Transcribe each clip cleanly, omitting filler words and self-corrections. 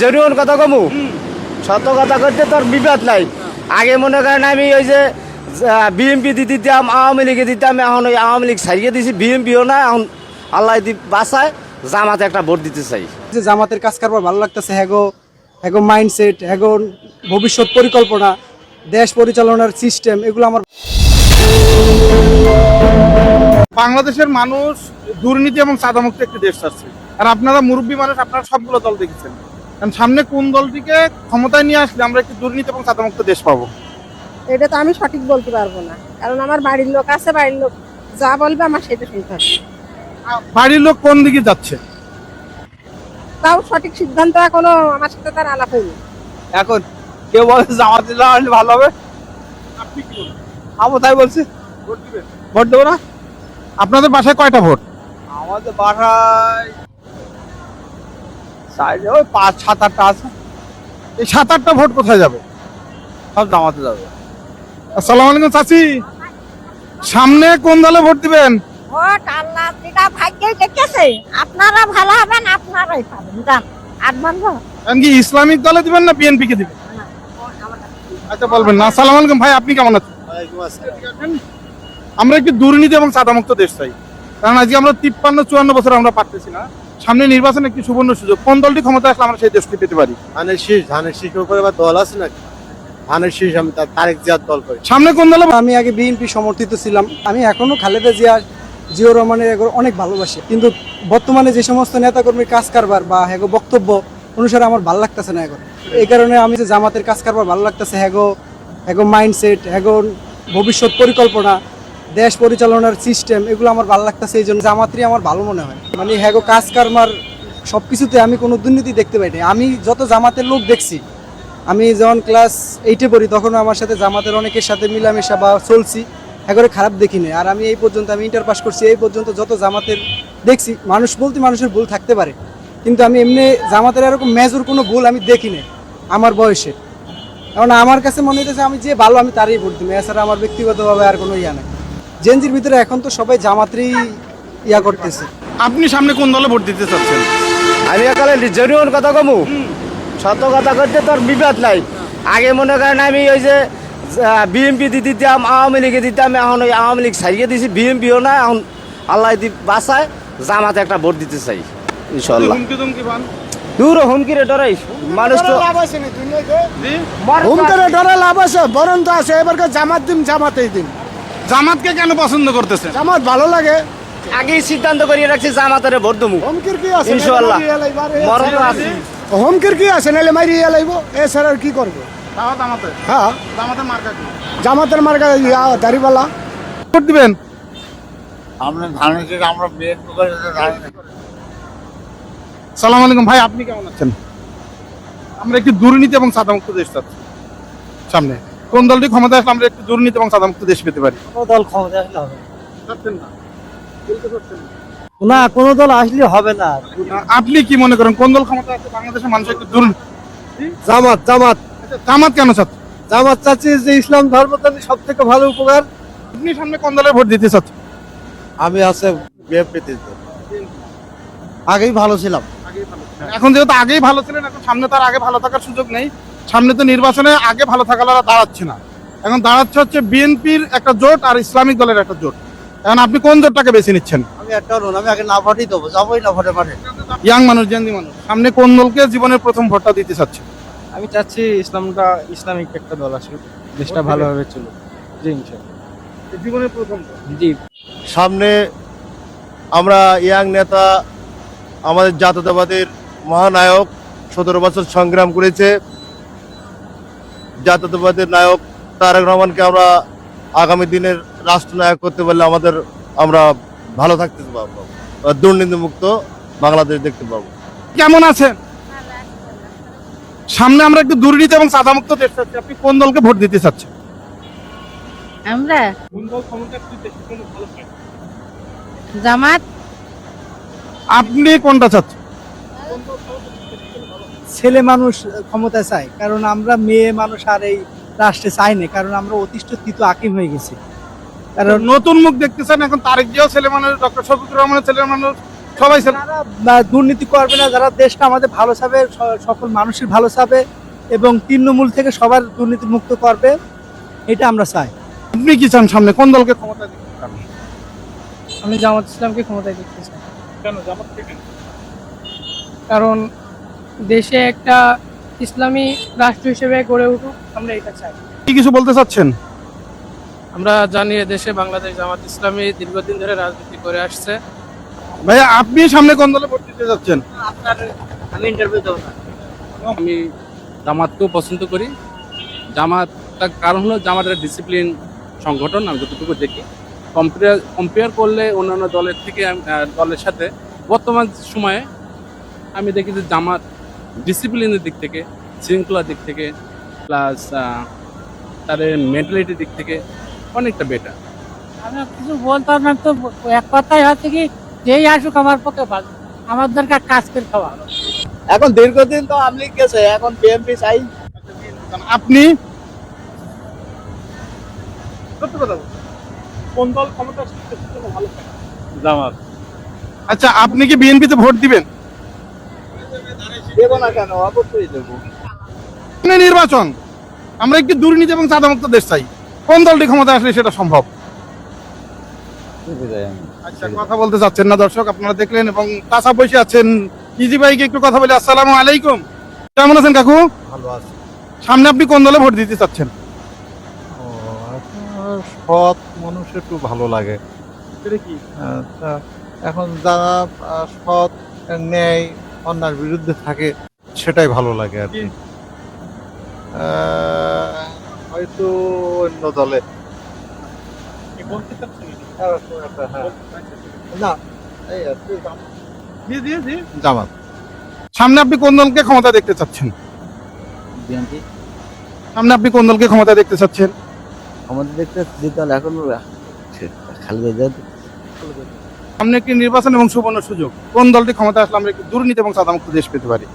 জরুরি কথা কমু সত্য কথা করতে তোর বিবাদ নাই। আগে মনে করেন আমি ওই যে বিএমপি দিতাম, আওয়ামী লীগে দিতাম, এখন ওই আওয়ামী লীগ ছাড়িয়ে দিছি, বিএমপিও না, এখন আল্লাহ বাসায় জামাতে একটা ভোট দিতে চাই। যে জামাতের কাজ কারবার ভালো লাগতেছে, হ্যাগো মাইন্ডসেট, হ্যাগো ভবিষ্যৎ পরিকল্পনা, দেশ পরিচালনার সিস্টেম, এগুলো আমার। বাংলাদেশের মানুষ দুর্নীতি এবং চাঁদামুক্ত একটি দেশ চাচ্ছে, আর আপনারা মুরব্বী মানুষ, আপনারা সবগুলো দল দেখেছেন। কারণ সামনে কোন দলটিকে ক্ষমতায় নিয়ে আসলে আমরা একটি দুর্নীতি এবং চাঁদামুক্ত দেশ পাবো, এটা তো আমি সঠিক বলতে পারবো না, কারণ আমার বাড়ির লোক আছে, বাড়ির লোক যা বলবে আমার সেটা শুনতে হবে। বাড়ির লোক কোন দিকে যাচ্ছে তাও সঠিক সিদ্ধান্ত এখনো আমার সাথে তার আলাপ হয়নি। এখন কেউ বলে জামাত দিলে ভালো হবে, আপনি কি বলেন? আমি তাই বলছি। ভোট দিবেন? ভোট দেবো না। আপনাদের বাসায় কয়টা ভোট? আমাদের বাসায় ওই 5-7-8টা আছে। এই 7-8টা ভোট কোথায় যাবে? সব জামাতে যাবে। আসসালামু আলাইকুম চাচি, সামনে কোন দলে ভোট দিবেন? ভোট আল্লাহ যেটা ভাগ্যে দেখেছে, আপনারা ভালো হবেন, আপনারাই পাবেন, জান আর মানবো কারণ কি ইসলামিক দলে দিবেন না বিএনপি কে দিবেন? আচ্ছা বলবেন না। আসসালামু আলাইকুম ভাই, আপনি কেমন আছেন? আমরা একটি দুর্নীতি এবং চাঁদামুক্ত দেশ চাই, কারণ আজকে আমরা 53-54 বছর আমরা পারতেছি না। সামনে নির্বাচন একটি সুবর্ণ সুযোগ, কোন দলটি ক্ষমতা আসলে আমরা সেই দেশকে পেতে পারি? ধানের শীষ করে বা দল আছে নাকি? ধানের শীষ আমি তারেক জিয়ার দল করি। সামনে কোন দলে? আমি আগে বিএনপি সমর্থিত ছিলাম, আমি এখনো খালেদা জিয়াউর রহমানের অনেক ভালোবাসি, কিন্তু বর্তমানে যে সমস্ত নেতাকর্মীর কাজ কারবার বা হ্যাগো বক্তব্য অনুসারে আমার ভালো লাগতেছে না এখন। এই কারণে আমি যে জামাতের কাজ কারবার ভালো লাগতেছে, হ্যাগো মাইন্ডসেট, হ্যাগো ভবিষ্যৎ পরিকল্পনা, দেশ পরিচালনার সিস্টেম, এগুলো আমার ভালো লাগতেছে। এই জন্য জামাতই আমার ভালো মনে হয়। মানে হ্যাগো কাজ কারবার সব কিছুতে আমি কোনো দুর্নীতি দেখতে পাই না। আমি যত জামাতের লোক দেখছি, আমি যখন ক্লাস 8-এ পড়ি তখন আমার সাথে জামাতের অনেকের সাথে মিলামেশা বা চলছি, একেবারে খারাপ দেখি না। আর আমি এই পর্যন্ত আমি ইন্টার পাস করছি, এই পর্যন্ত যত জামাতের দেখছি, মানুষ বলতে মানুষের ভুল থাকতে পারে, কিন্তু আমি এমনি জামাতের এরকম মেজর কোনো ভুল আমি দেখি না আমার বয়সে। কারণ আমার কাছে মনে হইতেছে আমি যে ভালো আমি তারই ভোট দিই, এছাড়া আমার ব্যক্তিগতভাবে আর কোনো ইয়া নাই। জেনজির ভিতরে এখন তো সবাই জামাতেরই ইয়া করতেছে। আপনি সামনে কোন দলে ভোট দিতে চাচ্ছেন? আমি একালে জরুরি কথা কমু সত্য কথা করতে তোর বিবাদ নাই। আগে মনে করেন আমি ওই যে বিএমপি দিতাম, আওয়ামী লীগে দিতাম, এখন ওই আওয়ামী লীগ ছাড়িয়ে দিছি, বিএমপিও না, এখন আল্লাহ বাসায় জামাতে একটা ভোট দিতে চাই ইনশাল্লাহ। দূর হুমকিরে ডরাই মানুষ তো হুমকিরে ডরে লাভ আছে, বরং তো আছে এবারকে জামাত দিন, জামাতেই দিন। জামাতকে কেন পছন্দ করতেছেন? জামাত ভালো লাগে, আগেই সিদ্ধান্ত করিয়ে রাখছি জামাতের ভোট দেবো হুমকির কি আছে ইনশাল্লাহ। মরণ আছে, হুমকির কি আছে, নাহলে মারি লাইব, এছাড়া আর কি করবো। হ্যাঁ, জামাতের মার্কা কি? জামাতের মার্কা দাড়িওয়ালা। ভোট দিবেন? আমরা ধানের শীষ, আমরা বিএনপি করে সালাম আলাইকুম ভাই, আপনি কেমন আছেন? আমরা একটি দুর্নীতি এবং চাঁদামুক্ত দেশ চাচ্ছি, সামনে কোন দলটি ক্ষমতা আসলে আমরা একটি দুর্নীতি এবং চাঁদামুক্ত দেশ পেতে পারি? কোনো দল ক্ষমতা আসলে হবে চাচ্ছেন না? না, কোনো দল আসলে হবে না। আপনি কি মনে করেন কোন দল ক্ষমতা আসলে বাংলাদেশের মানুষ একটু দুর্নীতি? জামাত জামাত জামাত কেন চাচ্ছেন? জামাত চাচ্ছি যে ইসলাম ধর্ম সব থেকে ভালো উপকার। আপনি সামনে কোন দলের ভোট দিতে চাচ্ছেন? আমি আছে বিএনপি তে, আগেই ভালো ছিলাম। এখন যেহেতু আগেই ভালো ছিলেন, এখন সামনে তার আগে ভালো থাকার সুযোগ নেই। সামনে তো নির্বাচনে আগে ভালো থাকার দাঁড়াচ্ছে না, এখন দাঁড়াচ্ছে হচ্ছে বিএনপির একটা জোট আর ইসলামিক দলের একটা জোট। এখন আপনি কোন জোটটাকে বেছে নিচ্ছেন? আমি একটা আমি আগে না ভোটই দেবো, যাবোই না ভোটে মাঠে। ইয়াং মানুষ, জেনজি মানুষ, সামনে কোন দলকে জীবনের প্রথম ভোটটা দিতে চাচ্ছে? আমি চাচ্ছি ইসলামিক একটা দল আসলে দেশটা ভালোভাবে চলুক। জি ইনশাআল্লাহ, জীবনের প্রথম। জি। সামনে আমরা ইয়াং নেতা, আমাদের জাতীয়তাবাদের মহানায়ক, 17 বছর সংগ্রাম করেছে, জাতীয়তাবাদের নায়ক তারেক রহমানকে আমরা আগামী দিনের রাষ্ট্রনায়ক করতে পারলে আমরা ভালো থাকতে পারবো, দুর্নীতিমুক্ত বাংলাদেশ দেখতে পাবো। কেমন আছেন? সামনে আমরা একটু দুর্নীতি এবং চাঁদামুক্ত দেশ চাচ্ছি, আপনি কোন দলকে ভোট দিতে চাচ্ছেন? আমরা কোন দল ক্ষমতা আসলে দেশের জন্য ভালো চায়? জামাত। আপনি কোনটা চাচ্ছেন? ছেলে মানুষ ক্ষমতা চায়, কারণ আমরা মেয়ে মানুষ আর এই রাষ্ট্রে চাই না, কারণ আমরা অতিষ্ঠ তিত আকিম হয়ে গেছি। কারণ নতুন মুখ দেখতেছেন, এখন তারেক জিয়াও ছেলে মানুষ, ডক্টর শফিকুর রহমানের ছেলে মানুষ, সবাই যারা দুর্নীতি করবে না, যারা দেশটা আমাদের ভালো চাবে, সকল মানুষের ভালো চাবে এবং তৃণমূল থেকে সবার দুর্নীতি মুক্ত করবে, এটা আমরা চাই। আপনি কি চান সামনে কোন দলকে ক্ষমতায় দেখতে চান? আমি জামাত ইসলামকে ক্ষমতায় দেখতে চাই, কেন জামাত থেকে? কারণ দেশে একটা ইসলামী রাষ্ট্র হিসেবে গড়ে উঠুক, আমরা এটা চাই। কি কিছু বলতে চাচ্ছেন? আমরা জানি দেশে বাংলাদেশ জামাত ইসলামী দীর্ঘদিন ধরে রাজনীতি করে আসছে। ভাইয়া আপনি সামনে কোন দলে ভোট দিতে যাচ্ছেন? আমি জামাতকেও পছন্দ করি। জামাত, তার কারণ হলো জামাতের ডিসিপ্লিন সংগঠন, আমি যতটুকু দেখি কম্পেয়ার করলে অন্যান্য দলের থেকে দলের সাথে বর্তমান সময়ে আমি দেখি যে জামাত ডিসিপ্লিনের দিক থেকে, শৃঙ্খলার দিক থেকে, প্লাস তাদের মেন্টালিটির দিক থেকে অনেকটা বেটার। আমি কিছু বলতাম না, তো এক কথাই হচ্ছে কি, যেই আসুক আমার পক্ষে ভালো, আমার দরকার কাজ করে খাওয়া। এখন দীর্ঘদিন তো আওয়ামী লীগ গেছে, এখন বিএনপি চাই। আপনি সত্য কথা বলুন। কোন দল ক্ষমতা আসলে ভালো থাকে? জামাত। আচ্ছা, আপনি কি বিএনপিতে ভোট দিবেন? দেবো না কেন, অবশ্যই দেবো। সামনে নির্বাচন, আমরা একটি দুর্নীতি এবং চাঁদামুক্ত দেশ চাই। কোন দলটি ক্ষমতা আসলে সেটা সম্ভব? আচ্ছা, কথা বলতে চাচ্ছেন না দর্শক, আপনারা দেখলেন। এবং কাঁচা বসে আছেন ইজি ভাইকে একটু কথা বলি। আসসালামু আলাইকুম, কেমন আছেন কাকু? ভালো আছে। সামনে আপনি কোন দলে ভোট দিতে চাচ্ছেন? সৎ মানুষ একটু ভালো লাগে। এখন যারা সৎ, ন্যায়, অন্যায়ের বিরুদ্ধে থাকে সেটাই ভালো লাগে আর কি। হয়তো অন্য দলে না, এই আর কি, জামাত। সামনে আপনি কোন দলকে ক্ষমতা দেখতে চাচ্ছেন? সামনে আপনি কোন দলকে ক্ষমতা দেখতে চাচ্ছেন? আমাদের দেখতে দিতে হলে এখন খালেদা সামনে একটি নির্বাচন এবং সুবর্ণ সুযোগ, কোন দলটি ক্ষমতা আসলে আমরা একটি দুর্নীতি এবং চাঁদামুক্ত দেশ পেতে পারি?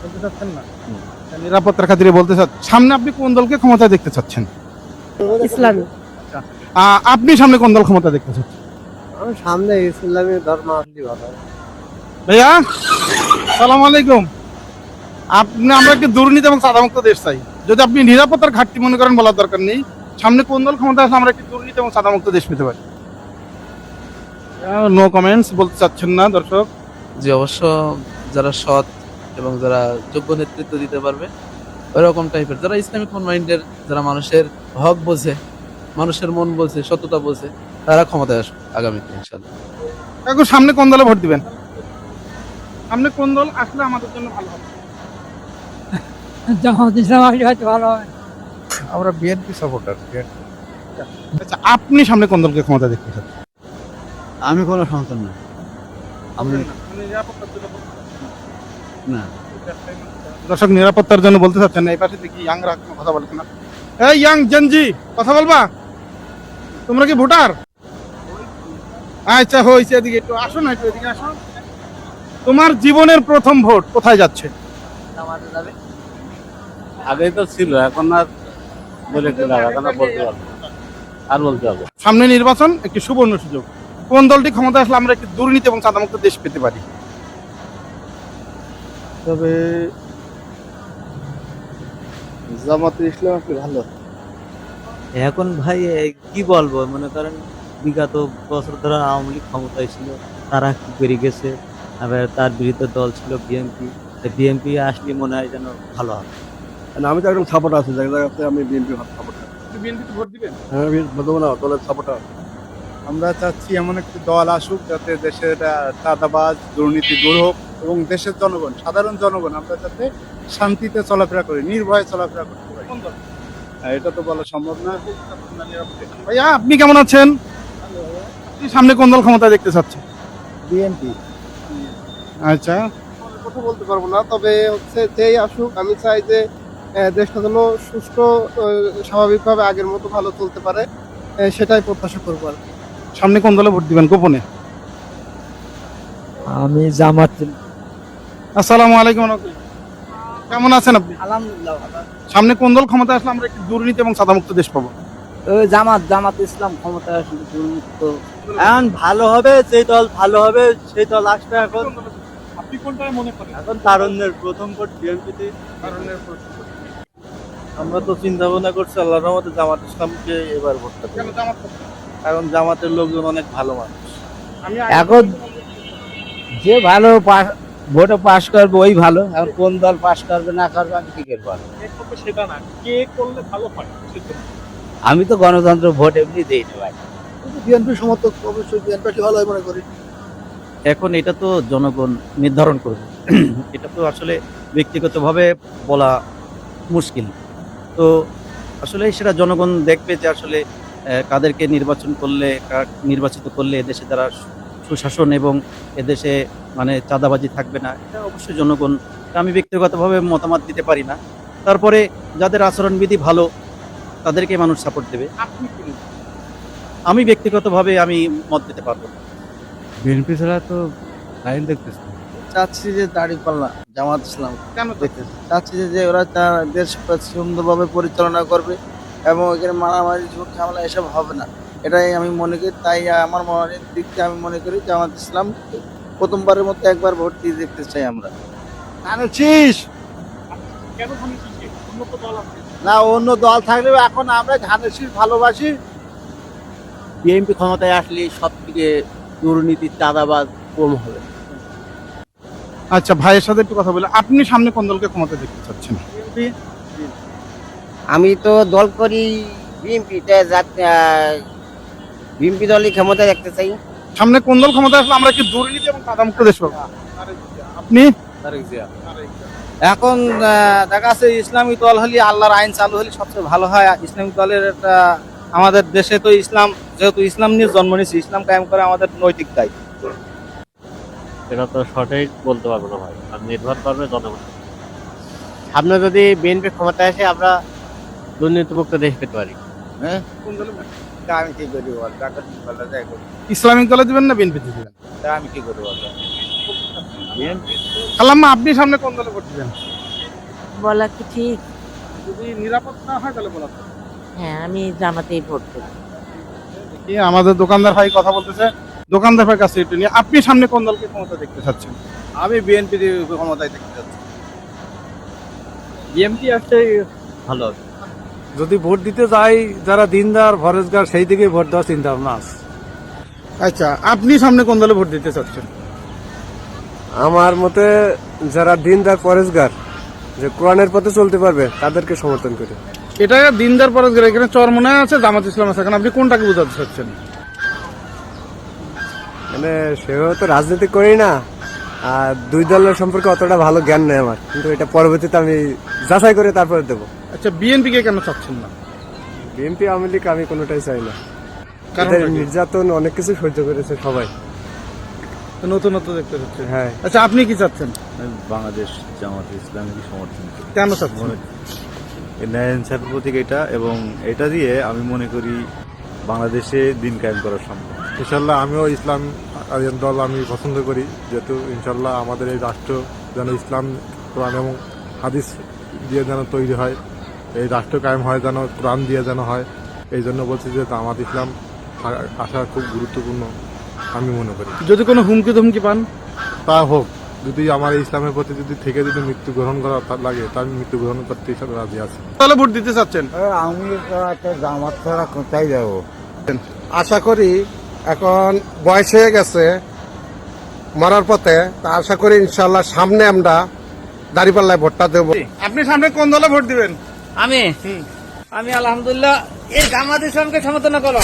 বলতে চাচ্ছেন না? নিরাপত্তার খাতিরে বলতে চাচ্ছেন। সামনে আপনি কোন দলকে ক্ষমতা দেখতে চাচ্ছেন? ইসলামী। আপনি সামনে কোন দল ক্ষমতা দেখতে চাচ্ছেন? সামনে ইসলামী ধর্ম আসলে ভালো। ভাইয়া সালাম আলাইকুম। আমরা একটি দুর্নীতি এবং চাঁদামুক্ত দেশ চাই। যদি আপনি নিরাপত্তার ঘাটতি মনে করেন, বলার দরকার নেই। সামনে কোন দল ক্ষমতা আসলে আমরা একটি দুর্নীতি এবং চাঁদামুক্ত দেশ পেতে পারি? নো কমেন্টস, বলতে চাচ্ছেন না দর্শক। যে অবশ্য যারা সৎ এবং যারা যোগ্য নেতৃত্ব দিতে পারবে, ওইরকম টাইপের, যারা ইসলামিক মাইন্ডের, যারা মানুষের হক বোঝে, মানুষের মন বোঝে, সততা বোঝে, তারা ক্ষমতায় আসবে আগামীতে ইনশাআল্লাহ। কাকু সামনে কোন দলে ভোট দিবেন? সামনে কোন দল আসলে আমাদের জন্য ভালো হবে? জামাত ইসলাম আসলে হয়তো ভালো হবে। আমরা বিএনপি সাপোর্টার। আচ্ছা, আপনি সামনে কোন দলকে ক্ষমতা দেখতে চান? আমি কোনো সন্তান না, আমি না। দর্শক নিরাপত্তার জন্য বলতে চাচ্ছেন না। এই পাশে দেখি ইয়াংরা কোনো কথা বলছে না। এই ইয়াং জেনজি, কথা বলবা? তোমরা কি ভোটার? আচ্ছা হয়েছে, এদিকে একটু আসো না, একটু এদিকে আসো। তোমার জীবনের প্রথম ভোট কোথায় যাচ্ছে? আগে তো ছিল, এখন আর বলে কি লাভ, এখন আর বলতে পারবো আর বলতে পারবো। সামনে নির্বাচন, একটি সুবর্ণ সুযোগ, কোন দলটি ক্ষমতা আসলে আমরা একটি দুর্নীতি এবং চাঁদামুক্ত দেশ পেতে পারি? তবে জামাত ইসলাম একটু ভালো। এখন ভাই কি বলবো, মনে করেন বিগত বছর ধরে আওয়ামী লীগ ক্ষমতায় ছিল, তারা কি করে গেছে, আবার তার বিরুদ্ধে দল ছিল বিএনপি। বিএনপি আসলে মনে হয় যেন ভালো হবে। আমি তো একদম সাপোর্ট আছি, জায়গাতে আমি বিএনপি সাপোর্ট। বিএনপিতে ভোট দিবেন? হ্যাঁ, বলবো না দলের সাপোর্টার। আমরা চাচ্ছি এমন একটি দল আসুক যাতে দেশের চাঁদাবাজ, দুর্নীতি দূর হোক এবং দেশের জনগণ, সাধারণ জনগণ আমরা যাতে শান্তিতে চলাফেরা করি, নির্ভয়ে চলাফেরা করতে পারি। এটা তো বলা সম্ভব না। ভাইয়া আপনি কেমন আছেন? আপনি সামনে কোন দল ক্ষমতা দেখতে চাচ্ছেন? বিএনপি। আচ্ছা, কথা বলতে পারবো না, তবে হচ্ছে যেই আসুক আমি চাই যে দেশটা যেন সুষ্ঠু, স্বাভাবিকভাবে আগের মতো ভালো চলতে পারে, সেটাই প্রত্যাশা করবো আর কি। সামনে কোন দলে ভোট দিবেন গোপনে? আমি জামাত। আসসালামু আলাইকুম। কেমন আছেন আপনি? আলহামদুলিল্লাহ। সামনে কোন দল ক্ষমতা আসলে আমরা একটি দুর্নীতি এবং চাঁদামুক্ত দেশ পাবো? জামাত ইসলাম ক্ষমতা আসলে তো এখন ভালো হবে, সেই দল ভালো হবে, সেই দল আসবে। এখন আপনি কোনটায় মনে করেন? এখন তারুণ্যের প্রথম ভোট বিএনপিতে। কারণের প্রশ্ন। আমরা তো চিন্তা ভাবনা করছি আল্লাহর রহমতে জামাত ইসলামকে এবার ভোটটা কেন দেব। জামাত করতে? কারণ জামাতের লোকজন অনেক ভালো মানুষ। আমি এখন যে ভালো ভোটে পাশ করবে ওই ভালো। এখন কোন দল পাশ করবে না করবে আমি কি করবো? সেটা না, কে করলে ভালো হয় সেটা। আমি তো গণতন্ত্র ভোট এমনি দিই না ভাই। বিএনপি সমর্থক অবশ্যই বিএনপি ভালো মনে করি। এখন এটা তো জনগণ নির্ধারণ করবে। এটা তো আসলে ব্যক্তিগতভাবে বলা মুশকিল। তো আসলে সেটা জনগণ দেখবে যে আসলে কাদেরকে নির্বাচিত করলে এদেশে তারা সুশাসন এবং এদেশে মানে চাঁদাবাজি থাকবে না। এটা অবশ্যই জনগণ, আমি ব্যক্তিগতভাবে মতামত দিতে পারি না। তারপরে যাদের আচরণবিধি ভালো তাদেরকে মানুষ সাপোর্ট দেবে। আপনি কি মনে করেন? আমি ব্যক্তিগতভাবে আমি মত দিতে পারবো না। বিএনপি ছাড়া তো লাইন দেখতেছি। চাচ্ছি যে দাঁড়িপাল্লা জামাত ইসলাম কেন দেখতেছি, চাচ্ছি যে ওরা দেশ সুন্দরভাবে পরিচালনা করবে এবং এখানে মারামারি ঝুট ঝামেলা এসব হবে না, এটাই আমি মনে করি। তাই আমার মনের দিক থেকে আমি মনে করি জামাত ইসলাম প্রথমবারের মতো একবার ভোট দিয়ে দেখতে চাই আমরা। কেন ধানের শীষে? অন্য তো দল আছে। না, অন্য দল থাকলেও এখন আমরা ধানের শীষ ভালোবাসি। বিএনপি ক্ষমতায় আসলে সব থেকে দুর্নীতি চাঁদাবাজ কম হবে। আচ্ছা, ভাইয়ের সাথে একটু কথা বলে, আপনি সামনে কোন দলকে ক্ষমতা দেখতে চাচ্ছেন? আমি তো দল করি বিএনপিতে, বিএনপি দলই ক্ষমতা দেখতে চাই। সামনে কোন দল ক্ষমতা আসলে আমরা কি দুর্নীতি এবং চাঁদামুক্ত দেশ পাবো? আপনি? এখন দেখা যাচ্ছে ইসলামী দল হলে আল্লাহর আইন চালু হলে সবচেয়ে ভালো হয়। ইসলামী দলের একটা আমাদের দেশে তো ইসলাম, যেহেতু ইসলাম নিয়ে জন্ম নিয়েছে, ইসলাম কায়েম করে আমাদের নৈতিক দায়িত্ব। এটা তো সঠিক বলতে পারবো না ভাই, আর নির্ভর করবে জনগণ। সামনে যদি বিএনপি ক্ষমতায় আসে আমরা দুর্নীতিমুক্ত দেশ পেতে পারি। হ্যাঁ, কোন দলে? আমি কি করি বল? ইসলামিক দলে দিবেন না বিএনপি দিবেন? আমি কি করি বল? খালাম্মা, আপনি সামনে কোন দলে ভোট দিবেন? বলা কি ঠিক? যদি নিরাপদ না হয় তাহলে বলা তো। হ্যাঁ, আমি জামাতেই ভোট দেবো। কি আমাদের দোকানদার ভাই কথা বলতেছে, দোকানদার ভাই কাছে একটু নিয়ে, আপনি সামনে কোন দলকে ক্ষমতা দেখতে চাচ্ছেন? আমি বিএনপি ক্ষমতায় দেখতে চাচ্ছি। বিএমপি আসলে ভালো হবে। যদি ভোট দিতে যাই যারা দিনদার ফরেজগার সেই দিকে ভোট দেওয়ার চিন্তা ভাবনা আছে। আচ্ছা, আপনি সামনে কোন দলে ভোট দিতে চাচ্ছেন? আমার মতে যারা দিনদার ফরেজগার, যে কোরআনের পথে চলতে পারবে তাদেরকে সমর্থন করে। এটা দিনদার পরের এখানে চরমনে আছে, জামাত ইসলাম আছে, এখন আপনি কোনটাকে বোঝাতে চাচ্ছেন? মানে সেও তো রাজনীতি করি না, আর দুই দলের সম্পর্কে অতটা ভালো জ্ঞান নেই আমার, কিন্তু এটা পরবর্তীতে আমি যাচাই করে তারপরে দেবো। আচ্ছা, বিএনপি কে কেন চাচ্ছেন না? বিএনপি আওয়ামী লীগ আমি কোনোটাই চাই না। কারণটা কি? নির্যাতন অনেক কিছু সহ্য করেছে সবাই। নতুনত্ব দেখতে হচ্ছে। হ্যাঁ। আচ্ছা, আপনি কি চাচ্ছেন? বাংলাদেশ জামাত ইসলামী সমর্থন করি। কেন চাচ্ছেন? ন্যায় ইনসাফের প্রতীক এটা, এবং এটা দিয়ে আমি মনে করি বাংলাদেশে দিন কায়েম করা সম্ভব। ইনশাল্লাহ আমিও ইসলাম দল আমি পছন্দ করি, যেহেতু ইনশাল্লাহ আমাদের এই রাষ্ট্র যেন ইসলাম, কোরআন এবং হাদিস দিয়ে যেন তৈরি হয়, এই রাষ্ট্র কায়েম হয় যেন কোরআন দিয়ে যেন হয়। এই জন্য বলছি যে জামাত ইসলাম আসা খুব গুরুত্বপূর্ণ আমি মনে করি। যদি কোনো হুমকি ধুমকি পান? তা হোক, যদি আমার এই ইসলামের প্রতি যদি মৃত্যু গ্রহণ করা লাগে তা আমি মৃত্যু গ্রহণ করতে রাজি আছি। তাহলে ভোট দিতে চাচ্ছেন? আমি জামাত ছাড়া কোথায় যাবো? আশা করি এখন বয়স হয়ে গেছে মরার পথে, তা আশা করি ইনশাল্লাহ সামনে আমরা দাঁড়িপাল্লায় ভোটটা দেবো। আপনি সামনে কোন দলে ভোট দিবেন? আমি আলহামদুলিল্লাহ এই জামাত ইসলামকে সমর্থন করো।